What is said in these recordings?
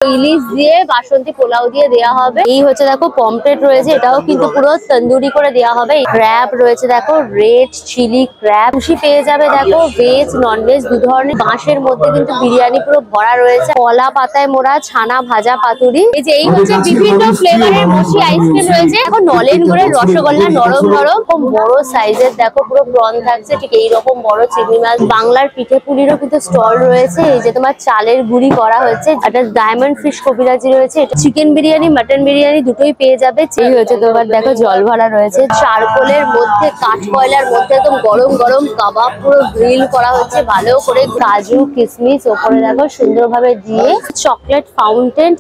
ইলিশ দিয়ে বাসন্তী পোলাও দিয়ে দেওয়া হবে। এই হচ্ছে দেখো পমফ্রেট রয়েছে, এটাও কিন্তু পুরো তন্দুরি করে দেওয়া হবে। ক্র্যাব রয়েছে দেখো, রেড চিলি ক্র্যাব। খুশি পেয়ে যাবে দেখো, ভেজ নন ভেজ দু ধরনের। বাঁশের মধ্যে কিন্তু বিরিয়ানি পুরো ভরা রয়েছে। কলা পাতায় মোড়া ছানা ভাজা পাতুরি। এই যে এই হচ্ছে বিভিন্ন ফ্লেভারের মুশি আইসক্রিম রয়েছে। এখন নলেন গুড়ের রসগোল্লা নরম নরম, খুব বড় সাইজের দেখো পুরো প্রন থাকছে, ঠিক এইরকম বড় চিংড়ি মাছ। বাংলার পিঠে পুলিরও কিন্তু স্টল রয়েছে। এই যে তোমার চালের গুঁড়ি করা হচ্ছে, একটা ডায়মন্ড ফিশ কবিরাজি রয়েছে। চিকেন বিরিয়ানি মাটন বিরিয়ানি দুটোই পেয়ে যাবে। এই হচ্ছে তোমার দেখো জল ভরা রয়েছে। চারকোলের মধ্যে কাঠ কয়লার মধ্যে একদম গরম গরম কাবাব পুরো গ্রিল করা হচ্ছে ভালো করে। কাজু কিশমিশ ওপরে দেখো সুন্দরভাবে দিয়ে, chocolate fountain.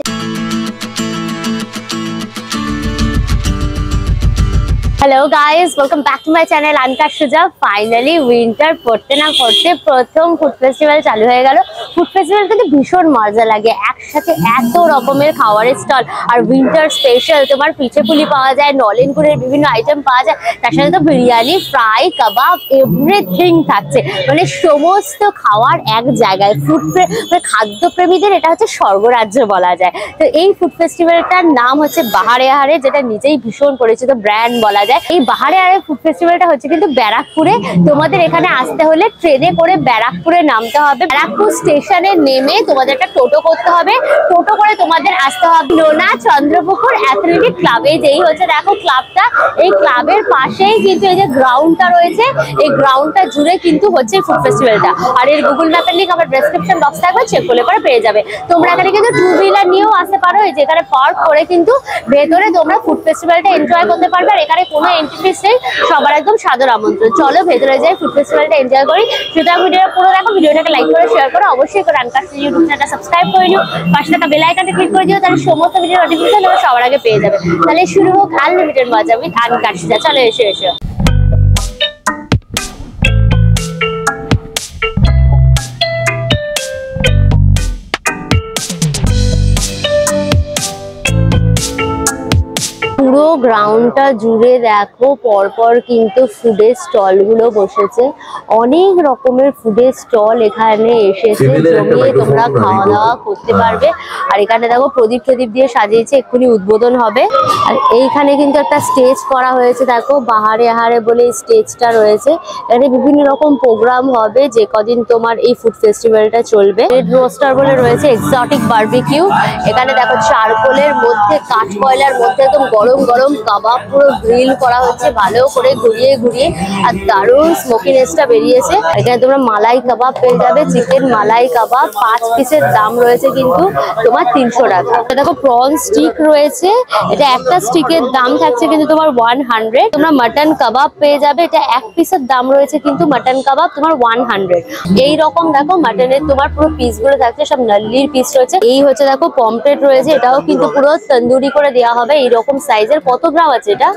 Hello guys, welcome back to my channel Ankash Suja. Finally winter পড়তে না পড়তে প্রথম ফুড ফেস্টিভ্যাল চালু হয়ে গেল। ফুড ফেস্টিভ্যাল কিন্তু ভীষণ মজা লাগে, একসাথে এত রকমের খাবারের স্টল। আর উইন্টার স্পেশাল তোমার পিঠে পুলি পাওয়া যায়, নলেন গুড়ের বিভিন্ন আইটেম পাওয়া যায়, তার সাথে তো বিরিয়ানি, ফ্রাই, কাবাব এভরিথিং থাকছে। মানে সমস্ত খাওয়ার এক জায়গায়। মানে খাদ্যপ্রেমীদের এটা হচ্ছে স্বর্গরাজ্য বলা যায়। তো এই ফুড ফেস্টিভ্যালটার নাম হচ্ছে বাহারে আহারে, যেটা নিজেই ভীষণ পরিচিত ব্র্যান্ড বলা যায়। এই বাহারে আহারে ফুড ফেস্টিভ্যালটা হচ্ছে কিন্তু ব্যারাকপুরে। তোমাদের এখানে আসতে হলে ট্রেনে করে ব্যারাকপুরে নামতে হবে। ব্যারাকপুর স্টেশনে নেমে তোমাদের একটা টোটো করতে হবে। টোটো করে তোমাদের আসতে হবে নোনা চন্দ্রপুকুর অ্যাথলেটিক ক্লাবে। যেই হচ্ছে দেখো ক্লাবটা, এই ক্লাবের পাশেই কিন্তু এই যে গ্রাউন্ডটা রয়েছে, এই গ্রাউন্ডটা জুড়ে কিন্তু হচ্ছে ফুড ফেস্টিভ্যালটা। আর এর গুগল ম্যাপের লিঙ্ক আমার ডেসক্রিপশন বক্সে থাকবে, চেক করলে পরে পেয়ে যাবে। তোমরা এখানে কিন্তু টু হুইলার নিয়েও আসতে পারো। এই যেখানে পার্ক করে কিন্তু ভেতরে তোমরা ফুড ফেস্টিভ্যালটা এনজয় করতে পারবে। আর এখানে কোনো এন্ট্রি ফিস নেই, সবার একদম সাদর আমন্ত্রণ। চলো ভেতরে যাই, ফুড ফেস্টিভ্যালটা এনজয় করি। সুতরাং ভিডিওটা পুরো দেখো, ভিডিওটাকে লাইক করে শেয়ার করো, অবশ্যই করে আনকাশ ইউটিউব চ্যানেলটা সাবস্ক্রাইব করে নিও, পাশে থাকা বেল আইকনটা ক্লিক করে দিও, তাহলে সমস্ত ভিডিও নোটিফিকেশন তোমরা সবার আগে পেয়ে যাবে। তাহলে শুরু হোক আনলিমিটেড মজা উইথ আনকাশ। চলো এসে এসো। পুরো গ্রাউন্ডটা জুড়ে দেখো পরপর কিন্তু ফুডের স্টল গুলো বসেছে। অনেক রকমের ফুডের স্টল এখানে এসেছে, জমিয়ে তোমরা খাওয়া দাওয়া করতে পারবে। আর এখানে দেখো প্রদীপ প্রদীপ দিয়ে সাজিয়েছে, এক্ষুনি উদ্বোধন হবে। আর এইখানে কিন্তু একটা স্টেজ করা হয়েছে দেখো, বাহারে আহারে বলে স্টেজটা রয়েছে। এখানে বিভিন্ন রকম প্রোগ্রাম হবে যে কদিন তোমার এই ফুড ফেস্টিভ্যালটা চলবে। রেড রোস্টার বলে রয়েছে, এক্সোটিক বারবিকিউ। এখানে দেখো চারকোলের মধ্যে কাঠ কয়লার মধ্যে একদম গরম গরম কাবাব পুরো গ্রিল করা হচ্ছে ভালো করে ঘুরিয়ে ঘুরিয়ে। আর দারুণ স্মোকিনেসটা বেরিয়েছে। এখানে তোমরা মালাই কাবাব পেয়ে যাবে, চিকেন মালাই কাবাব 5 পিসের দাম রয়েছে কিন্তু তোমার 300 টাকা। দেখো প্রন স্টিক রয়েছে, এটা একটা স্টিকের দাম থাকছে কিন্তু তোমার 100। তোমরা মাটন কাবাব পেয়ে যাবে, এটা 1 পিসের দাম রয়েছে কিন্তু মাটন কাবাব তোমার 100। এই রকম দেখো মাটনের তোমার পুরো পিস গুলো থাকছে, সব নাল্লির পিস রয়েছে। এই হচ্ছে দেখো পমফ্রেট রয়েছে, এটাও কিন্তু পুরো তন্দুরি করে দেওয়া হবে। এইরকম সাইজের। কত গ্রাম আছে এটা?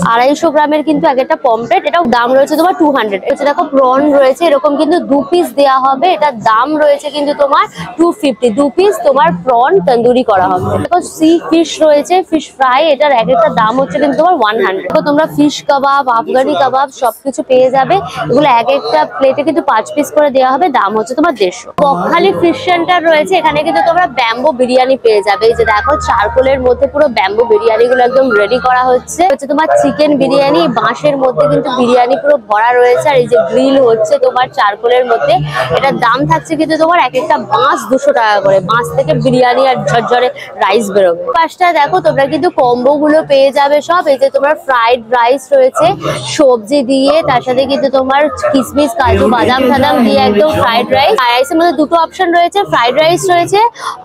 250 গ্রামের কিন্তু একটা পমফ্রেট। এটাও দাম রয়েছে তোমার 200। দেখো প্রন রয়েছে, এরকম কিন্তু 2 পিস দেওয়া হবে। এটার দাম রয়েছে কিন্তু তোমার 250। 2 পিস তোমার প্রন তন্দুরি করা হবে। দেখো সি ফিশ রয়েছে, ফিশ ফ্রাই, এটার একটা দাম হচ্ছে কিন্তু তোমার 100। দেখো তোমরা ফিশ কাবাব, আফগানি কাবাব সবকিছু পেয়ে যাবে। এগুলো একটা প্লেটে কিন্তু 5 পিস করে দেওয়া হবে, দাম হচ্ছে তোমার 150। বকখালি ফিশ সেন্টার রয়েছে, এখানে কিন্তু তোমরা ব্যাম্বো বিরিয়ানি পেয়ে যাবে। এই যে দেখো চারকোলের মধ্যে পুরো ব্যাম্বো বিরিয়ানি গুলো একদম রেডি করা হচ্ছে। তোমার চিকেন বিরিয়ানি, বাঁশের মধ্যে কিন্তু বিরিয়ানি পুরো ভরা রয়েছে। আর এই যে গ্রিল হচ্ছে তোমার চারকোলের মধ্যে, এটার দাম থাকছে কিন্তু তোমার একটা বাঁশ 200 টাকা করে। বাঁশ থেকে বিরিয়ানি আর ঝরঝরে রাইস বেরোবে। পাশটা দেখো তোমরা কিন্তু কম্বো গুলো পেয়ে যাবে সব। এই যে তোমার ফ্রাইড রাইস রয়েছে সবজি দিয়ে, তার সাথে কিন্তু তোমার কিশমিশ কাজু বাদাম টাদাম দিয়ে একদম ফ্রাইড রাইস। রাইসের মধ্যে দুটো অপশন রয়েছে, ফ্রাইড রাইস রয়েছে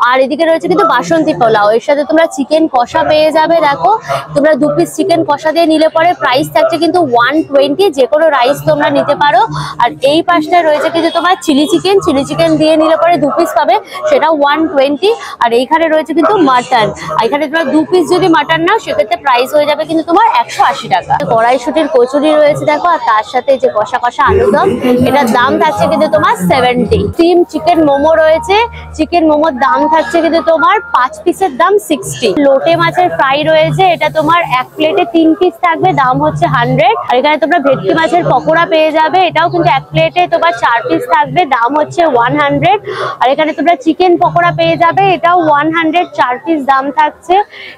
আর এদিকে রয়েছে কিন্তু বাসন্তী পোলাও। এর সাথে তোমরা চিকেন কষা পেয়ে যাবে। দেখো তোমরা 2 পিস চিকেন কষা দিয়ে নিলে পরে প্রাইস থাকছে কিন্তু 120। যে কোনো রাইস তোমরা নিতে পারো। আর এই পাশটা রয়েছে কিন্তু তোমার চিলি চিকেন দিয়ে নিলে পরে 2 পিস পাবে, সেটা 120। আর এইখানে রয়েছে কিন্তু মাটন, এখানে তোমরা 2 পিস যদি মাটন নাও সেক্ষেত্রে প্রাইস হয়ে যাবে কিন্তু তোমার 180 টাকা। কড়াইশুটির কচুরি রয়েছে দেখো, আর তার সাথে যে কষা কষা আলুদম, এটার দাম থাকছে কিন্তু তোমার 70। স্টিম চিকেন মোমো রয়েছে, চিকেন মোমোর দাম থাকছে কিন্তু তোমার 5 পিসের দাম 60। লোটে মাছ মাছের ফ্রাই রয়েছে, এটা তোমার এক প্লেটে 3 পিস থাকবে, দাম হচ্ছে 100। আর এখানে তোমরা ভেটকি মাছের পকোড়া পেয়ে যাবে, এটাও কিন্তু এক প্লেটে তোমার 4 পিস থাকবে, দাম হচ্ছে 100। আর এখানে তোমরা চিকেন পকোড়া পেয়ে যাবে, এটাও 100, 4 পিস দাম থাকছে।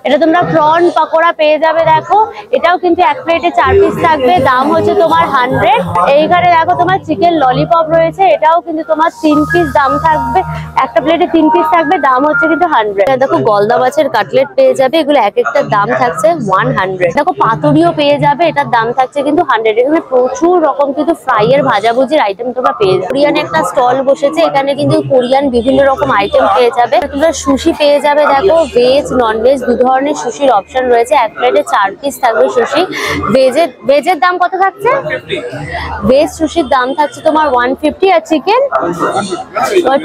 এটা তোমরা প্রন পকোড়া পেয়ে যাবে, দেখো এটাও কিন্তু এক প্লেটে 4 পিস থাকবে, দাম হচ্ছে তোমার 100। এইখানে দেখো তোমার চিকেন ললিপপ রয়েছে, এটাও কিন্তু তোমার 3 পিস দাম থাকবে, একটা প্লেটে 3 পিস থাকবে, দাম হচ্ছে কিন্তু 100। দেখো গলদা মাছের কাটলেট পেয়ে যাবে, এগুলো এক একটা দাম থাকছে 100। দেখো পাতুরিও পেয়ে যাবে, এটার দাম থাকছে কিন্তু 100। এখানে প্রচুর রকম কিন্তু ফ্রাই এর ভাজাভুজির আইটেম তোমরা পেয়ে যাবে। কোরিয়ান একটা স্টল বসেছে, এখানে কিন্তু কোরিয়ান বিভিন্ন রকম আইটেম পেয়ে যাবে। তোমরা সুশি পেয়ে যাবে, দেখো ভেজ নন ভেজ দু ধরনের সুশির অপশন রয়েছে, এক প্লেটে 4 পিস থাকবে সুশি। ভেজের দাম কত থাকছে? ভেজ সুশির দাম থাকছে তোমার 150। আর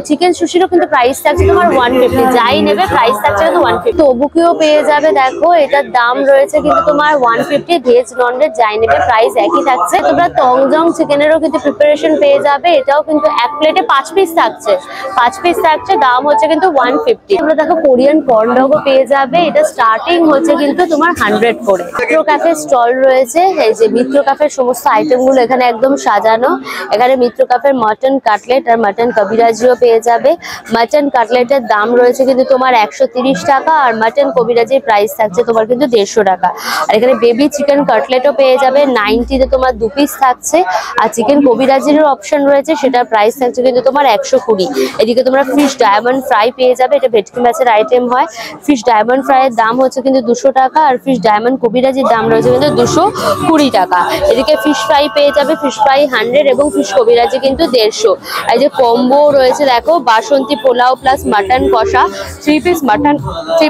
চিকেন সুশিরও কিন্তু প্রাইস থাকছে তোমার 150, যাই নেবে প্রাইস থাকছে কিন্তু 150। তবুকিও পেয়ে যাবে, দেখো এটার দাম রয়েছে কিন্তু তোমার 150, ভেজ নন ভেজ যাই নেবে প্রাইস একই থাকছে। তোমরা টংজং চিকেনেরও কিন্তু প্রিপারেশন পেয়ে যাবে, এটাও কিন্তু এক প্লেটে 5 পিস থাকছে, 5 পিস থাকছে, দাম হচ্ছে কিন্তু 150। তোমরা দেখো কোরিয়ান কর্ন ডগও পেয়ে যাবে, এটা স্টার্টিং হচ্ছে কিন্তু তোমার 100 করে। মিত্র ক্যাফে স্টল রয়েছে, এই যে মিত্র ক্যাফের সমস্ত আইটেম গুলো এখানে একদম সাজানো। এখানে মিত্র ক্যাফের মাটন কাটলেট আর মাটন কবিরাজিও পেয়ে যাবে। মাটন কাটলেটের দাম রয়েছে কিন্তু তোমার 130 টাকা, আর মাটন কবিরাজির প্রাইস থাকছে তোমার কিন্তু 150 টাকা। আর এখানে বেবি চিকেন কাটলেটও পেয়ে যাবে, 90-তে তোমার 2 পিস থাকছে। আর চিকেন কবিরাজির অপশন রয়েছে, সেটার প্রাইস থাকছে কিন্তু তোমার 120। এদিকে তোমরা ফিশ ডায়মন্ড ফ্রাই পেয়ে যাবে, এটা ভেটকি মাছের আইটেম হয়। ফিশ ডায়মন্ড ফ্রাইয়ের দাম হচ্ছে কিন্তু 200 টাকা, আর ফিশ ডায়মন্ড কবিরাজির দাম রয়েছে কিন্তু 220 টাকা। এদিকে ফিশ ফ্রাই পেয়ে যাবে, ফিশ ফ্রাই 100 এবং ফিশ কবিরাজি কিন্তু 150। এই যে কম্বো রয়েছে, দেখো বাসন্তী পোলাও প্লাস মাটন কষা, 3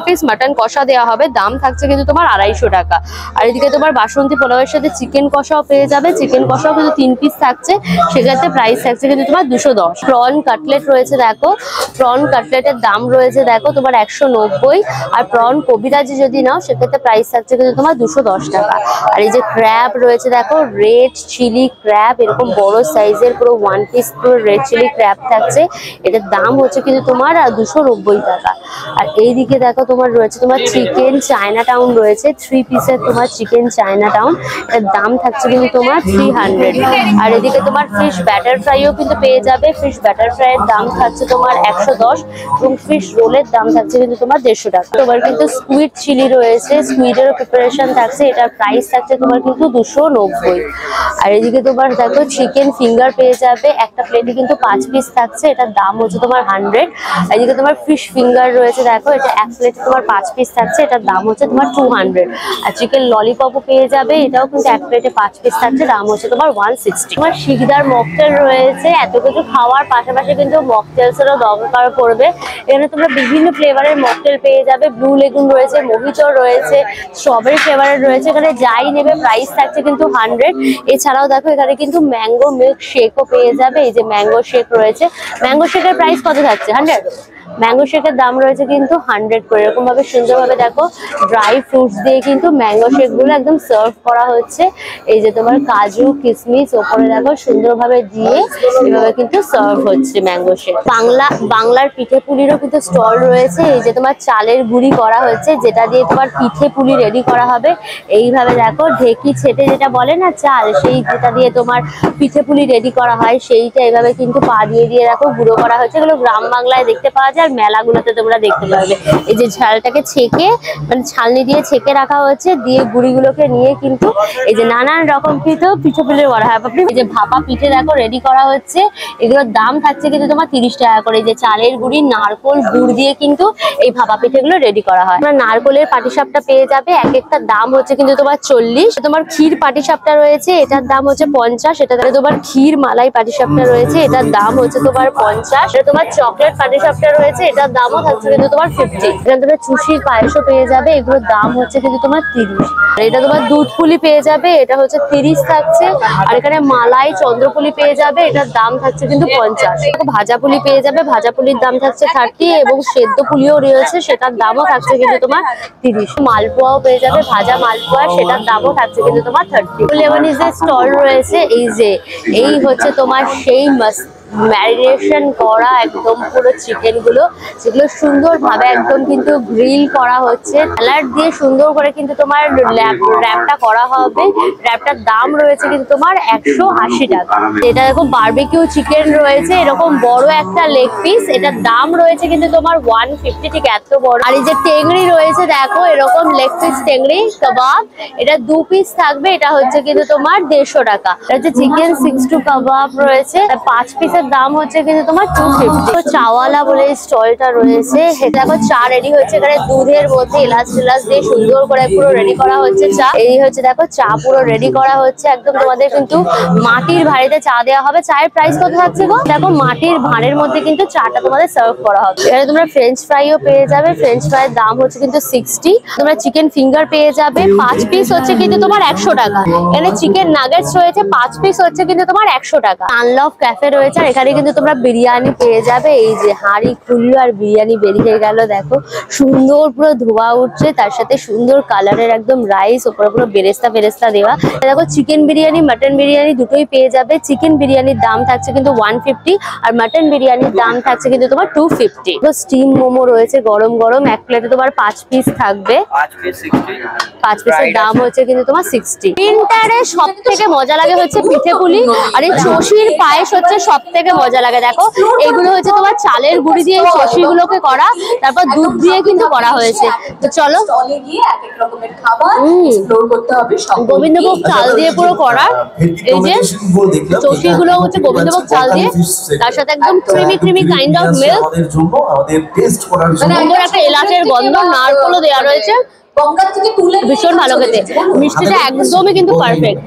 পিস মাটন কষা দেওয়া হবে, দাম থাকছে কিন্তু তোমার 250 টাকা। আর এদিকে তোমার বাসন্তী পোলাওয়ের সাথে চিকেন কষাও পেয়ে যাবে, চিকেন কষাও কিন্তু 3 পিস থাকছে, সেক্ষেত্রে প্রাইস থাকছে কিন্তু তোমার 210। প্রন কাটলেট রয়েছে, দেখো প্রন কাটলেটের দাম রয়েছে দেখো তোমার 190। আর প্রন কবিরাজি যদি নাও সেক্ষেত্রে প্রাইস থাকছে কিন্তু তোমার 210 টাকা। আর এই যে ক্র্যাব রয়েছে, দেখো রেড চিলি ক্র্যাব, এরকম বড় সাইজের পুরো 1 পিস পুরো রেড চিলি ক্র্যাব থাকছে, এটার দাম হচ্ছে কিন্তু তোমার 290 টাকা। আর এইদিকে দেখো তোমার রয়েছে তোমার চিকেন চায়না টাউন রয়েছে, 3 পিসের তোমার চিকেন চায়না টাউন, এর দাম থাকছে কিন্তু তোমার 300। আর এদিকে তোমার ফিশ ব্যাটার ফ্রাইও কিন্তু পেয়ে যাবে, ফিশ ব্যাটার ফ্রাইয়ের দাম থাকছে তোমার 110 এবং ফিশ রোলের দাম থাকছে কিন্তু তোমার 150 টাকা। তোমার কিন্তু স্কুইড চিলি রয়েছে, স্কুইডেরও প্রিপারেশন থাকছে, এটার প্রাইস থাকছে তোমার কিন্তু 290। আর এদিকে তোমার দেখো চিকেন ফিঙ্গার পেয়ে যাবে, একটা প্লেটে কিন্তু 5 পিস থাকছে, এটার দাম হচ্ছে তোমার 100। এদিকে তোমার ফিশ ফিঙ্গার রয়েছে, দেখো এটা এক প্লেটে তোমার 5 পিস থাকছে, এটার দাম হচ্ছে তোমার 200। আর চিকেন ললিপপও পেয়ে যাবে, এটাও কিন্তু এক প্লেটে 5 পিস থাকছে, দাম হচ্ছে তোমার 160। তোমার শিকদার মকটেল রয়েছে, এত কিছু খাওয়ার পাশাপাশি কিন্তু মকটেলসেরও দরকার পড়বে। এখানে তোমরা বিভিন্ন ফ্লেভারের মকটেল পেয়ে যাবে, ব্লু লেগুন রয়েছে, মোহিতো রয়েছে, স্ট্রবেরি ফ্লেভারের রয়েছে, এখানে যাই নেবে প্রাইস থাকছে কিন্তু 100। এছাড়াও দেখো এখানে কিন্তু ম্যাঙ্গো মিল্ক শেকও পেয়ে যাবে, এই যে ম্যাঙ্গো শেক রয়েছে, ম্যাঙ্গো শেকের প্রাইস কত থাকছে? 100। ম্যাঙ্গো শেকের দাম রয়েছে কিন্তু 100 করে। এরকম ভাবে সুন্দরভাবে দেখো ড্রাই ফ্রুটস দিয়ে কিন্তু ম্যাঙ্গো শেক গুলো একদম সার্ভ করা হচ্ছে। এই যে তোমার কাজু কিশমিশ ওপরে দেখো সুন্দরভাবে দিয়ে এভাবে কিন্তু সার্ভ হচ্ছে ম্যাঙ্গো শেক। বাংলার পিঠে পুলিরও কিন্তু স্টল রয়েছে, এই যে তোমার চালের গুঁড়ি করা হচ্ছে, যেটা দিয়ে তোমার পিঠে পুলি রেডি করা হবে। এইভাবে দেখো ঢেকি ছেটে যেটা বলে না চাল, সেই যেটা দিয়ে তোমার পিঠে পুলি রেডি করা হয়, সেইটা এইভাবে কিন্তু পা দিয়ে দিয়ে দেখো গুঁড়ো করা হচ্ছে। এগুলো গ্রাম বাংলায় দেখতে পাওয়া যায়, আর মেলাগুলোতে তোমরা দেখতে পাবে। এই যে ঝালটাকে ছেঁকে মানে ছালনি দিয়ে ছেঁকে রাখা হচ্ছে, দিয়ে গুঁড়িগুলোকে নিয়ে কিন্তু এই যে নানান রকম পিঠে পুলি করা হয়। এই যে ভাপা পিঠে দেখো রেডি করা হচ্ছে, এগুলোর দাম থাকছে কিন্তু তোমার 30 টাকা করে। এই যে চালের গুঁড়ি নারকোল গুড় দিয়ে কিন্তু এই ভাপা পিঠেগুলো রেডি করা হয়। তোমরা নারকোলের পাটিসাপটা পেয়ে যাবে, এক একটা দাম হচ্ছে কিন্তু তোমার 40। তোমার ক্ষীর পাটিসাপটা রয়েছে, এটার দাম হচ্ছে 50। এটাতে তোমার ক্ষীর মালাই পাটিসাপটা রয়েছে, এটার দাম হচ্ছে তোমার 50। এটা তোমার চকলেট পাটিসাপটা রয়েছে, এটার দামও থাকছে কিন্তু তোমার 50। এখানে তোমরা চুষির পায়েসও পেয়ে যাবে, এগুলোর দাম হচ্ছে কিন্তু তোমার 30। এটা তোমার দুধ পুলি পেয়ে যাবে, এটা হচ্ছে 30 থাকছে। আর এখানে মালাই চন্দ্রপুলি পেয়ে যাবে, এটার দাম থাকছে কিন্তু 50। ভাজা পুলি পেয়ে যাবে, ভাজা পুলির দাম থাকছে 30 এবং সেদ্ধ পুলিও রয়েছে, সেটার দামও থাকছে কিন্তু তোমার 30। মালপোয়াও পেয়ে যাবে, ভাজা মালপোয়া, সেটার দামও থাকছে কিন্তু তোমার 30। লেমনিজের স্টল রয়েছে, এই যে এই হচ্ছে তোমার সেই ম্যারিনেশন করা একদম পুরো চিকেন গুলো, যেগুলো সুন্দর ভাবে একদম কিন্তু গ্রিল করা হচ্ছে। স্যালাড দিয়ে সুন্দর করে কিন্তু তোমার র্যাপটা করা হবে। র্যাপটার দাম রয়েছে কিন্তু তোমার 180 টাকা। এটা দেখো বারবিকিউ চিকেন রয়েছে, এরকম বড় একটা লেগ পিস, এটার দাম রয়েছে কিন্তু তোমার 150, ঠিক এত বড়। আর এই যে টেংরি রয়েছে দেখো, এরকম লেগ পিস টেংরি কাবাব, এটা 2 পিস থাকবে, এটা হচ্ছে কিন্তু তোমার 150 টাকা। এটা হচ্ছে চিকেন 62 কাবাব রয়েছে, 5 পিসের দাম হচ্ছে কিন্তু তোমার 250। চাওয়ালা বলে স্টলটা রয়েছে, এটা দেখো চা রেডি হচ্ছে, এখানে দুধের মধ্যে এলাচ দিয়ে সুন্দর করে পুরো রেডি করা হচ্ছে চা। এই হচ্ছে দেখো চা পুরো রেডি করা হচ্ছে একদম। তোমাদের কিন্তু মাটির ভাঁড়েতে চা দেওয়া হবে। চায়ের প্রাইস কত থাকছে গো? দেখো মাটির ভাঁড়ের মধ্যে কিন্তু চাটা তোমাদের সার্ভ করা হবে। এখানে তোমরা ফ্রেঞ্চ ফ্রাইও পেয়ে যাবে, ফ্রেঞ্চ ফ্রাইয়ের দাম হচ্ছে কিন্তু 60। তোমরা চিকেন ফিঙ্গার পেয়ে যাবে, 5 পিস হচ্ছে কিন্তু তোমার 100 টাকা। এখানে চিকেন নাগেটস রয়েছে, 5 পিস হচ্ছে কিন্তু তোমার 100 টাকা। আনলভ ক্যাফে রয়েছে, আর এখানে কিন্তু তোমরা বিরিয়ানি পেয়ে যাবে। এই যে হাঁড়ি খুললো আর বিরিয়ানি বেরিয়ে গেল, দেখো সুন্দর পুরো ধোয়া উঠছে, তার সাথে সুন্দর কালারের একদম রাইস, ওপরে পুরো বেরেস্তা দেওয়া। দেখো চিকেন বিরিয়ানি মাটন বিরিয়ানি দুটোই পেয়ে যাবে। চিকেন বিরিয়ানির দাম থাকছে কিন্তু 150, আর মাটন বিরিয়ানির দাম থাকছে কিন্তু তোমার 250। স্টিম মোমো রয়েছে গরম গরম, এক প্লেটে তোমার 5 পিস থাকবে, 5 পিসের দাম হচ্ছে কিন্তু তোমার 60। প্রিন্টারে সব থেকে মজা লাগে হচ্ছে পিঠে পুলি, আর এই চষির পায়েস হচ্ছে সব থেকে মজা লাগে। দেখো এগুলো হচ্ছে তোমার চালের গুঁড়ি দিয়ে চষি গুলোকে করা, তারপর দুধ দিয়ে কিন্তু করা হয়েছে। তো চলো গোবিন্দভোগ চাল দিয়ে পুরো করা, এই যে চষি গুলো হচ্ছে গোবিন্দভোগ চাল দিয়ে, তার সাথে একদম ক্রিমি কাইন্ড অফ মিল্ক, সুন্দর একটা এলাচের গন্ধ, নারকেলও দেওয়া রয়েছে, ভীষণ ভালো খেতে। মিষ্টিটা একদমই কিন্তু পারফেক্ট,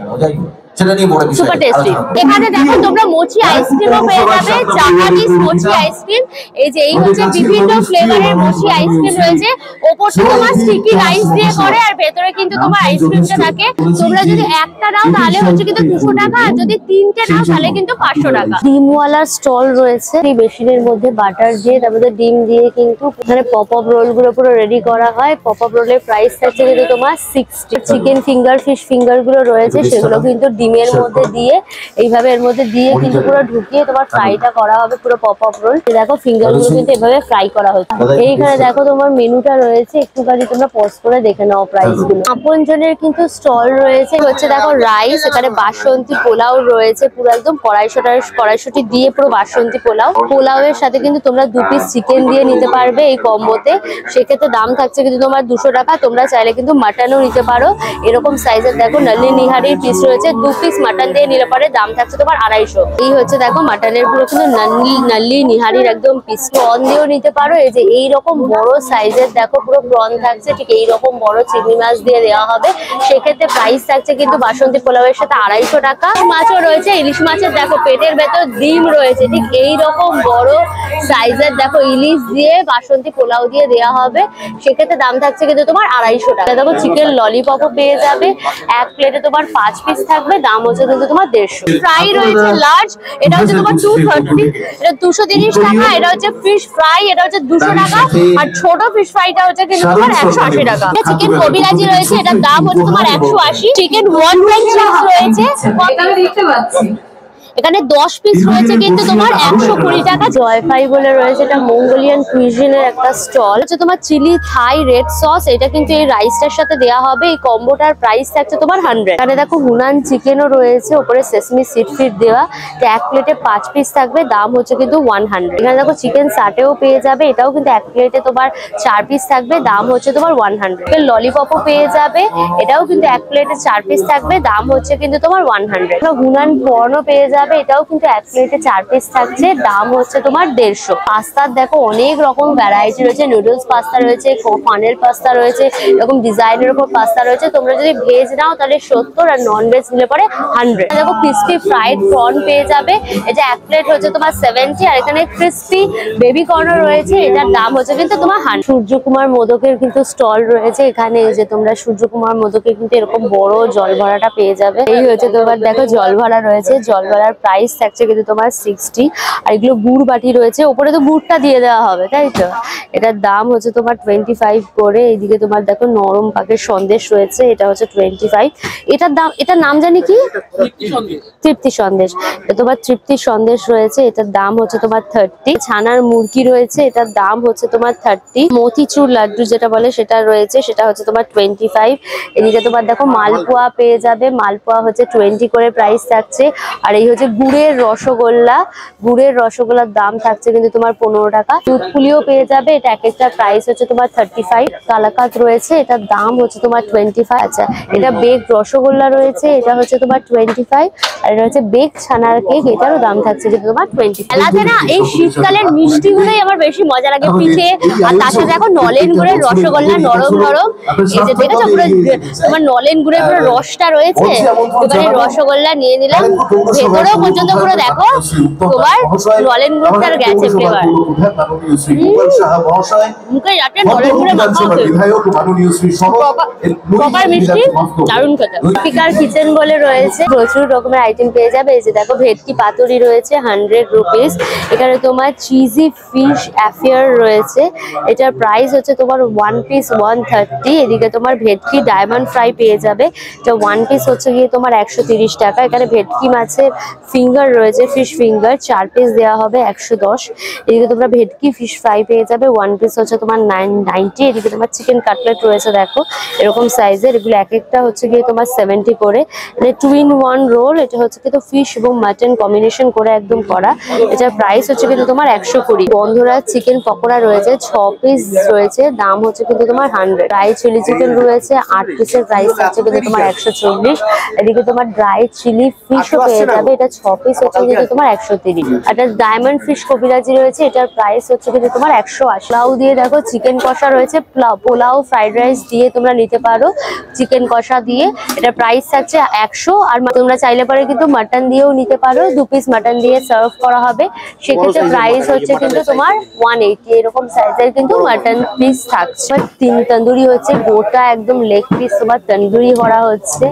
সুপার টেস্টি। এখানে দেখো তোমরা মোচি আইসক্রিমও পেয়ে যাবে, জাপানিজ মোচি আইসক্রিম। এই যে এই হচ্ছে বিভিন্ন ফ্লেভারের মোচি আইসক্রিম রয়েছে, ওপরটা তোমার স্টিকি রাইস দিয়ে করে, আর ভেতরে কিন্তু তোমার আইসক্রিমটা থাকে। তোমরা যদি একটা নাও তাহলে হচ্ছে কিন্তু 200 টাকা, আর যদি 3টে নাও তাহলে কিন্তু 500 টাকা। ডিমওয়ালার স্টল রয়েছে, এই বেসিনের মধ্যে বাটার দিয়ে তারপরে ডিম দিয়ে কিন্তু এখানে পপ আপ রোল গুলো পুরো রেডি করা হয়। পপ আপ রোলের প্রাইস থাকছে কিন্তু তোমার 60। চিকেন ফিঙ্গার ফিশ ফিঙ্গার গুলো রয়েছে, সেগুলো কিন্তু ডিমের মধ্যে দিয়ে এইভাবে এর মধ্যে দিয়ে কিন্তু পুরো ঢুকিয়ে তোমার ফ্রাইটা করা হবে, পুরো পপ আপ রোল। দেখো ফিঙ্গার গুলো কিন্তু এভাবে ফ্রাই করা হচ্ছে। এইখানে দেখো তোমার মেনুটা রয়েছে, একটুখানি তোমরা পজ করে দেখে নাও প্রাইস গুলো। আপনজনের কিন্তু স্টল রয়েছে, হচ্ছে দেখো রাইস, এখানে বাসন্তী পোলাও রয়েছে, পুরো একদম কড়াইশুঁটি দিয়ে পুরো বাসন্তী পোলাও এর সাথে কিন্তু তোমরা 2 পিস চিকেন দিয়ে নিতে পারবে এই কম্বোতে। সেক্ষেত্রে দাম থাকছে কিন্তু তোমার 200 টাকা। তোমরা চাইলে কিন্তু মাটনও নিতে পারো, এরকম সাইজের দেখো নলি নিহারির পিস রয়েছে, 2 পিস মাটন দিয়ে নিলে পরে দাম থাকছে তোমার 250। এই হচ্ছে দেখো মাটনের পুরো কিন্তু নলি নিহারির একদম পিস। প্রন দিয়েও নিতে পারো, এই যে এইরকম বড় সাইজের দেখো পুরো প্রন থাকছে, ঠিক এইরকম বড় চিংড়ি মাছ দিয়ে দেওয়া হবে। সেক্ষেত্রে প্রাইস থাকছে কিন্তু বাসন্তী পোলাওয়ের সাথে 250 টাকা। মাছও রয়েছে, ইলিশ মাছের দেখো পেটের ভেতর ডিম রয়েছে, ঠিক এইরকম বড় সাইজের দেখো ইলিশ দিয়ে বাসন্তী পোলাও দিয়ে দেওয়া হবে। সেক্ষেত্রে দাম থাকছে কিন্তু তোমার 250 টাকা। দেখো চিকেন ললিপপও পেয়ে যাবে, এক প্লেটে তোমার 5 পিস থাকবে, দাম হচ্ছে কিন্তু তোমার 150। ফ্রাই রয়েছে লার্জ, এটা হচ্ছে তোমার 230, এটা 230 টাকা। এটা হচ্ছে ফিশ ফ্রাই, এটা হচ্ছে 200 টাকা, আর ছোট ফিশ ফ্রাইটা হচ্ছে কিন্তু তোমার 180 টাকা। চিকেন কবিরাজি রয়েছে, এটার দাম হচ্ছে তোমার 180। চিকেন ওয়ান প্লেট রয়েছে, দেখতে পাচ্ছি এখানে 10 পিস রয়েছে কিন্তু তোমার 120 টাকা। জয়ফাই বলে রয়েছে, এটা মঙ্গোলিয়ান কুইজিনের একটা স্টল, হচ্ছে তোমার চিলি থাই রেড সস, এটা কিন্তু এই রাইসটার সাথে দেওয়া হবে। এই কম্বোটার প্রাইস থাকছে তোমার 100। এখানে দেখো হুনান চিকেনও রয়েছে, উপরে সেসমি সিড ফিড দেওয়া, এক প্লেটে 5 পিস থাকবে, দাম হচ্ছে কিন্তু 100। এখানে দেখো চিকেন সাটেও পেয়ে যাবে, এটাও কিন্তু এক প্লেটে তোমার 4 পিস থাকবে, দাম হচ্ছে তোমার 100। ললিপপও পেয়ে যাবে, এটাও কিন্তু এক প্লেটে 4 পিস থাকবে, দাম হচ্ছে কিন্তু তোমার 100। হুনান পর্নও পেয়ে যাবে, এটাও কিন্তু এক প্লেটে 4 পিস থাকছে, দাম হচ্ছে তোমার 150। পাস্তার দেখো অনেক রকম ভ্যারাইটি রয়েছে, নুডলস পাস্তা রয়েছে, পানের পাস্তা রয়েছে, এরকম ডিজাইনের উপর পাস্তা রয়েছে। তোমরা যদি ভেজ নাও তাহলে 70, আর নন ভেজ নিলে পরে 100। দেখো ক্রিস্পি ফ্রাইড প্রন পেয়ে যাবে, এটা এক প্লেট হচ্ছে তোমার 70, আর এখানে ক্রিস্পি বেবি কর্নও রয়েছে, এটার দাম হচ্ছে কিন্তু তোমার 100। সূর্যকুমার মোদকের কিন্তু স্টল রয়েছে, এখানে এই যে তোমরা সূর্যকুমার মোদকের কিন্তু এরকম বড় জল ভরাটা পেয়ে যাবে। এই হচ্ছে তোমার দেখো জল ভরা রয়েছে, জল ভরার প্রাইস থাকছে কিন্তু তোমার 60। আর এগুলো গুড় বাটি রয়েছে, ওপরে তো গুড়টা দিয়ে দেওয়া হবে তাই তো। এটার দাম হচ্ছে তোমার 25 করে। এইদিকে তোমার দেখো নরম পাকের সন্দেশ রয়েছে, এটা হচ্ছে 25। এটার দাম, এটার নাম জানি কি, তৃপ্তি সন্দেশ। তোমার তৃপ্তি সন্দেশ রয়েছে, এটার দাম হচ্ছে তোমার 30। ছানার মুরগি রয়েছে, এটার দাম হচ্ছে তোমার 30। মতিচুর লাড্ডু যেটা বলে সেটা রয়েছে, সেটা হচ্ছে তোমার 25। এদিকে তোমার দেখো মালপোয়া পেয়ে যাবে, মালপোয়া হচ্ছে 20 করে প্রাইস থাকছে। আর এই হচ্ছে গুড়ের রসগোল্লা, গুড়ের রসগোল্লার দাম থাকছে কিন্তু তোমার 15 টাকা। দুধপুলিও পেয়ে যাবে, এটা এক একটা প্রাইস হচ্ছে তোমার 35। কালাকাত রয়েছে, এটার দাম হচ্ছে তোমার 25। আচ্ছা, এটা বেক রসগোল্লা রয়েছে, এটা হচ্ছে তোমার 25। আর এটা হচ্ছে বেক ছানার কেক, এটারও দাম থাকছে কিন্তু তোমার 20। মেলাতে না এই শীতকালের মিষ্টিগুলোই আমার বেশি মজা লাগে, পিঠে আর তার সাথে এখন নলেন গুড়ের রসগোল্লা নরম নরম। এই যে দেখেছো পুরো তোমার নলেন গুড়ের পুরো রসটা রয়েছে। এবারে রসগোল্লা নিয়ে নিলাম, ভেতরেও পর্যন্ত পুরো দেখো তোমার নলেন গুড়টার গেছে ফ্লেভার। মুখে যাতে নলেন গুড়ে মাখা প্রপার মিষ্টি, দারুণ খেতে। পিকার কিচেন বলে রয়েছে, প্রচুর রকমের আইটেম পেয়ে যাবে। এই যে দেখো ভেটকি পাতুরি রয়েছে 100 রুপিস। এখানে তোমার চিজি ফিশ অ্যাফেয়ার রয়েছে, এটার প্রাইস হচ্ছে তোমার 1 পিস 130। এদিকে তোমার ভেটকি ডায়মন্ড ফ্রাই পেয়ে যাবে, এটা 1 পিস হচ্ছে গিয়ে তোমার 130 টাকা। এখানে ভেটকি মাছের ফিঙ্গার রয়েছে, ফিশ ফিঙ্গার 4 পিস দেওয়া হবে 110। এদিকে তোমরা ভেটকি ফিশ ফ্রাই পেয়ে যাবে, 1 পিস হচ্ছে তোমার 990। এদিকে তোমার চিকেন কাটলেট রয়েছে দেখো এরকম সাইজের, এগুলো এক একটা হচ্ছে গিয়ে তোমার 70 করে। 2 in 1 রোল, এটা হচ্ছে কিন্তু ফিশ এবং মাটন কম্বিনেশন করে একদম করা, এটার প্রাইস হচ্ছে কিন্তু তোমার 120। বন্ধুরা চিকেন পকোড়া রয়েছে 6 পিস রয়েছে, দাম হচ্ছে কিন্তু তোমার 100। ড্রাই চিলি চিকেন রয়েছে 8 পিসের, প্রাইস হচ্ছে কিন্তু তোমার 140। এদিকে তোমার ড্রাই চিলি ফিশও পেয়ে যাবে, এটা 6 পিস হচ্ছে কিন্তু তোমার 130। একটা ডায়মন্ড ফিশ কবিরাজি রয়েছে, এটার প্রাইস হচ্ছে কিন্তু তোমার 180। পোলাও দিয়ে দেখো চিকেন কষা রয়েছে, পোলাও ফ্রাইড রাইস দিয়ে তোমরা নিতে পারো, চিকেন কষা দিয়ে এটার প্রাইস থাকছে 100। আর তোমরা চাইলে পরে কিন্তু মাটন দিয়েও নিতে পারো, 2 পিস মাটন দিয়ে সার্ভ করা হবে, সেক্ষেত্রে প্রাইস হচ্ছে কিন্তু তোমার 180। এরকম সাইজের কিন্তু মাটন পিস থাকছে। 3 তন্দুরি হচ্ছে, গোটা একদম লেগ পিস তোমার তন্দুরি করা হচ্ছে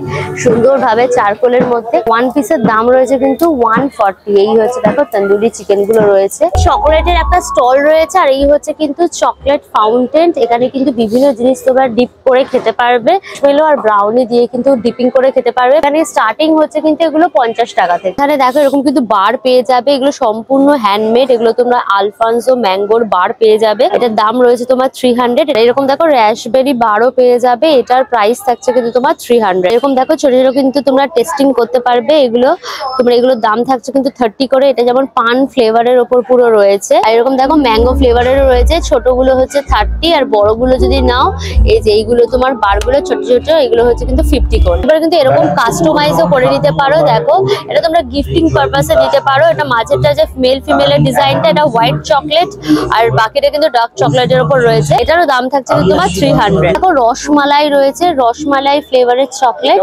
সুন্দরভাবে চারকোলের মধ্যে। 1 পিসের দাম রয়েছে কিন্তু 140। এই হচ্ছে দেখো তন্দুরি চিকেন গুলো রয়েছে। চকলেটের একটা স্টল রয়েছে, আর এই হচ্ছে কিন্তু চকলেট ফাউন্টেন। এখানে কিন্তু বিভিন্ন জিনিস তোমরা ডিপ করে খেতে পারবে, মেলো আর ব্রাউনি দিয়ে কিন্তু ডিপিং করে খেতে পারবে। এখানে স্টার্টিং হচ্ছে কিন্তু এগুলো 50 টাকা থেকে। এখানে দেখো এরকম কিন্তু বার পেয়ে যাবে, এগুলো সম্পূর্ণ হ্যান্ডমেড, এগুলো তোমরা আলফানসো ম্যাঙ্গোর বার পেয়ে যাবে, এটার দাম রয়েছে তোমার 300। এরকম দেখো র্যাশবেরি বারও পেয়ে যাবে, এটার প্রাইস থাকছে কিন্তু তোমার 300। এরকম দেখো ছোট ছোট কিন্তু তোমরা টেস্টিং করতে পারবে, এগুলো তোমরা এগুলোর দাম থাকছে কিন্তু 30 করে। এটা যেমন পান ফ্লেভারের ওপর পুরো রয়েছে, আর এরকম দেখো ম্যাঙ্গো ফ্লেভারেরও রয়েছে, ছোটগুলো হচ্ছে 30 আর বড়গুলো যদি নাও এই যে এইগুলো তোমার বারগুলো ছোট ছোট, এগুলো হচ্ছে কিন্তু 50 করে। এবার কিন্তু এরকম কাস্টমাইজও করে নিতে পারো, দেখো এটা তোমরা গিফটিং পারপাসে দিতে পারো। এটা মাঝেরটা যে মেল ফিমেলের ডিজাইনটা, এটা হোয়াইট চকলেট আর বাকিটা কিন্তু ডার্ক চকলেটের উপর রয়েছে, এটারও দাম থাকছে কিন্তু তোমার 300। দেখো রসমালাই রয়েছে, রসমালাই ফ্লেভারের চকলেট,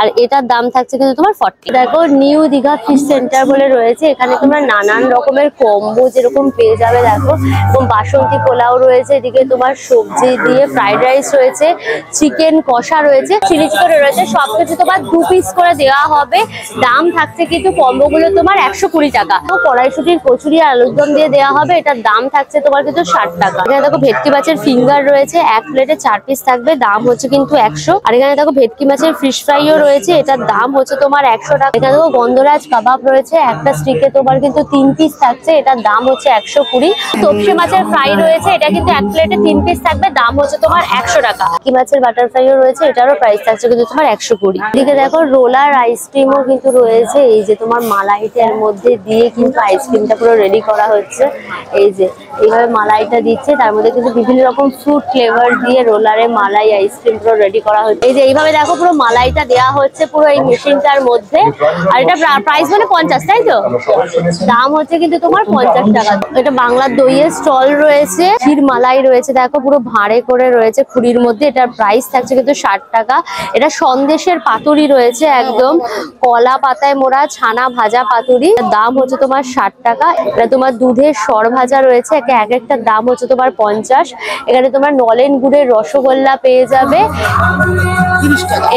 আর এটার দাম থাকছে কিন্তু তোমার 40। দেখো নিউ দীঘা ফিশ সেন্টার বলে রয়েছে, এখানে তোমরা নানান রকমের কম্বো যেরকম পেয়ে যাবে। দেখো এরকম বাসন্তী পোলাও রয়েছে, এদিকে তোমার সবজি দিয়ে ফ্রাইড রাইস রয়েছে, চিকেন কষা রয়েছে, চিলি চিকেন রয়েছে, সবকিছু তোমার 2 পিস করে দেওয়া হবে। দাম থাকছে কিন্তু কম্বোগুলো তোমার 120 টাকা। তো কড়াইশুটির কচুরি আর আলুর দম দিয়ে দেওয়া হবে, এটার দাম থাকছে তোমার কিন্তু 60 টাকা। এখানে দেখো ভেটকি মাছের ফিঙ্গার রয়েছে, 1 প্লেটে 4 পিস থাকবে, দাম হচ্ছে কিন্তু 100। আর এখানে দেখো ভেটকি মাছের ফিশ ফ্রাইও রয়েছে, এটার দাম হচ্ছে তোমার 100 টাকা। এখানে দেখো গন্ধরাজ কাবাব রয়েছে, একটা স্টিকে তোমার কিন্তু 3 পিস থাকছে, এটার দাম হচ্ছে 120। তপসে মাছের ফ্রাই রয়েছে, এটা কিন্তু 1 প্লেটে 3 পিস থাকবে, দাম হচ্ছে তোমার 100 টাকা। কি মাছের বাটার ফ্রাইও রয়েছে, এটারও প্রাইস থাকছে কিন্তু তোমার 120। এদিকে দেখো রোলার আইসক্রিমও কিন্তু রয়েছে, এই যে তোমার মালাইটার মধ্যে দিয়ে কিন্তু আইসক্রিমটা পুরো রেডি করা হচ্ছে। এই যে এইভাবে মালাইটা দিচ্ছে, তার মধ্যে কিন্তু বিভিন্ন রকম ফ্রুট ফ্লেভার দিয়ে রোলারে মালাই আইসক্রিম পুরো রেডি করা হচ্ছে। এই যে এইভাবে দেখো পুরো মালাইটা দেওয়া হচ্ছে পুরো এই মেশিনটার মধ্যে। আর এটা প্রাইস মানে 50, তাই তো? দাম হচ্ছে কিন্তু তোমার 50 টাকা। এটা বাংলার দইয়ের স্টল রয়েছে, ক্ষীর মালাই রয়েছে, দেখো পুরো ভাঁড়ে করে রয়েছে খুঁড়ির মধ্যে, এটার প্রাইস থাকছে কিন্তু 60 টাকা। এটা সন্দেশের পাতুরি রয়েছে, একদম কলা পাতায় মোড়া ছানা ভাজা পাতুরি, দাম হচ্ছে তোমার 60 টাকা। এটা তোমার দুধের সর ভাজা রয়েছে, এক একটার দাম হচ্ছে তোমার 50। এখানে তোমার নলেন গুড়ের রসগোল্লা পেয়ে যাবে,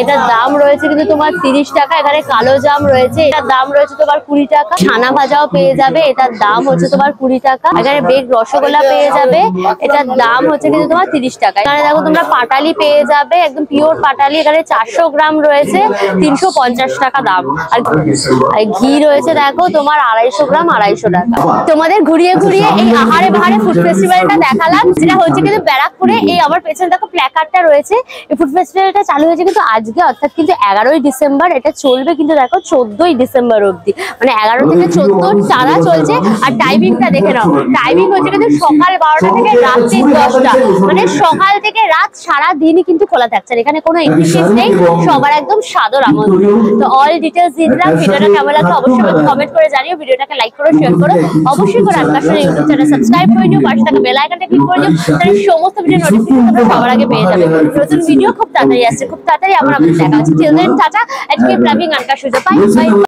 এটার দাম রয়েছে কিন্তু তোমার 30 টাকা। এখানে কালো জাম রয়েছে, এটার দাম রয়েছে তোমার 20 টাকা। ছানা ভাজাও পেয়ে যাবে, এটার দাম হচ্ছে তোমার 20 টাকা। এখানে বেগ রসগোল্লা পেয়ে যাবে, এটার দাম হচ্ছে কিন্তু তোমার 30 টাকা। এখানে দেখো তোমরা পাটালি পেয়ে যাবে, একদম পিওর পাটালি। এখানে 400 গ্রাম রয়েছে, 350 টাকা দাম। আর ঘি রয়েছে দেখো তোমার 250 গ্রাম 250 টাকা। তোমাদের ঘুরিয়ে ঘুরিয়ে এই আহারে বাহারে ফুড ফেস্টিভ্যালটা দেখালাম, যেটা হচ্ছে কিন্তু ব্যারাকপুরে। এই আমার পেছনে দেখো প্ল্যাকার্ডটা রয়েছে। এই ফুড ফেস্টিভ্যালটা চালু হয়েছে কিন্তু আজকে, অর্থাৎ কিন্তু 11ই ডিসেম্বর। এটা চলবে কিন্তু দেখো 14ই ডিসেম্বর অব্দি, মানে 11 থেকে 14 টানা চলছে। আর টাইমিংটা দেখে নাও, টাইমিং হচ্ছে কিন্তু সকাল 12টা থেকে রাত্রি 10টা, মানে সকাল থেকে রাত সারা দিনই কিন্তু খোলা থাকছে। এখানে কোনো এন্ট্রি ফিস নেই, সবার একদম সাদর আমন্ত্রণ। তো অল ডিটেলস দিয়ে দিলাম। ভিডিওটা কেমন লাগলো অবশ্যই কমেন্ট করে জানিও। ভিডিওটাকে লাইক করো, শেয়ার করো, অবশ্যই করে আনকাশনের ইউটিউব চ্যানেল সাবস্ক্রাইব করে নিও, পাশে থাকা বেল আইকনটা ক্লিক করে দিও, তাহলে সমস্ত ভিডিও নোটিফিকেশন তোমরা সবার আগে পেয়ে যাবে। নতুন ভিডিও খুব তাড়াতাড়ি আসছে, খুব তাড়াতাড়ি আমাদের দেখা হচ্ছে। Till then tata, and keep loving Ankash. Bye by.